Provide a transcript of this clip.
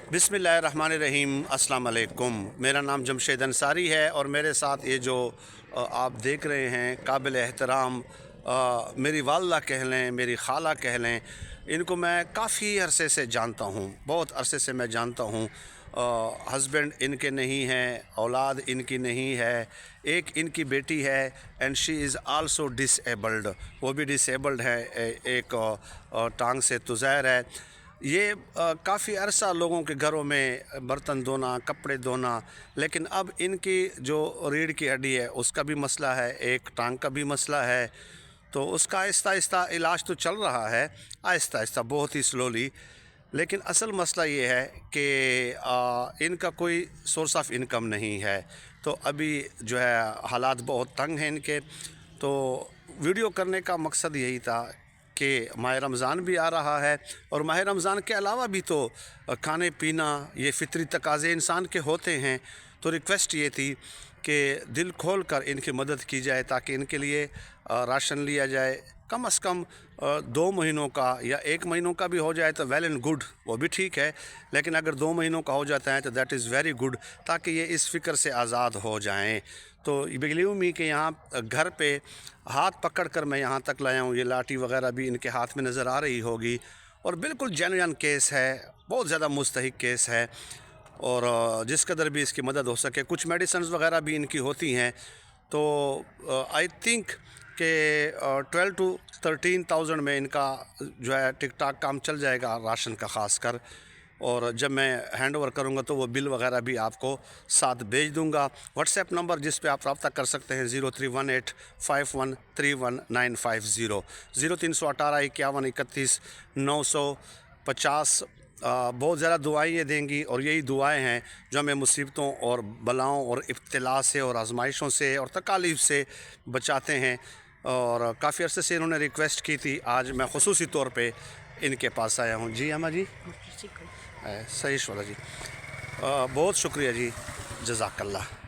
बिस्मिल्लाहिर्रहमानिर्रहीम। अस्सलाम वालेकुम। मेरा नाम जमशेद अंसारी है और मेरे साथ ये जो आप देख रहे हैं काबिल एहतराम मेरी वालदा कह लें, मेरी खाला कह लें, इनको मैं काफ़ी अरसे से जानता हूँ, बहुत अरसे से मैं जानता हूँ। हस्बैंड इनके नहीं हैं, औलाद इनकी नहीं है, एक इनकी बेटी है and she is also disabled, वो भी डिसेबल्ड है, एक टांग से तुज़ैर है। ये काफ़ी अरसा लोगों के घरों में बर्तन धोना, कपड़े धोना, लेकिन अब इनकी जो रीढ़ की हड्डी है उसका भी मसला है, एक टांग का भी मसला है। तो उसका आहिस्ता आहिस्ता इलाज तो चल रहा है, आहिस्ता आहिस्ता, बहुत ही स्लोली। लेकिन असल मसला ये है कि इनका कोई सोर्स ऑफ इनकम नहीं है। तो अभी जो है हालात बहुत तंग हैं इनके। तो वीडियो करने का मकसद यही था कि माह रमज़ान भी आ रहा है और माह रमज़ान के अलावा भी तो खाने पीना ये फ़ितरी तकाज़े इंसान के होते हैं। तो रिक्वेस्ट ये थी कि दिल खोल कर इनकी मदद की जाए ताकि इनके लिए राशन लिया जाए। कम से कम 2 महीनों का या 1 महीनों का भी हो जाए तो वेल एंड गुड, वो भी ठीक है। लेकिन अगर 2 महीनों का हो जाता है तो दैट इज़ वेरी गुड, ताकि ये इस फ़िक्र से आज़ाद हो जाएं। तो बिलीव मी कि यहाँ घर पे हाथ पकड़ कर मैं यहाँ तक लाया हूँ। ये लाठी वगैरह भी इनके हाथ में नज़र आ रही होगी और बिल्कुल जेन्युइन केस है, बहुत ज़्यादा मुस्तहिक केस है। और जिस कदर भी इसकी मदद हो सके, कुछ मेडिसिन्स वगैरह भी इनकी होती हैं। तो आई थिंक कि 12 to 13,000 में इनका जो है टिक टाक काम चल जाएगा, राशन का ख़ास कर। और जब मैं हैंड ओवर करूँगा तो वो बिल वगैरह भी आपको साथ भेज दूँगा। व्हाट्सएप नंबर जिस पे आप रब्ता कर सकते हैं 03185131 950, 0318 51 31 950। बहुत ज़्यादा दुआएं ये देंगी और यही दुआएं हैं जो हमें मुसीबतों और बलाओं और इब्तिला से और आजमाइशों से और तकालीफ से बचाते हैं। और काफ़ी अरसे से इन्होंने रिक्वेस्ट की थी, आज मैं ख़ुसूसी तौर पे इनके पास आया हूँ। जी अम्मा जी, सही वाला जी, बहुत शुक्रिया जी, जज़ाकल्लाह।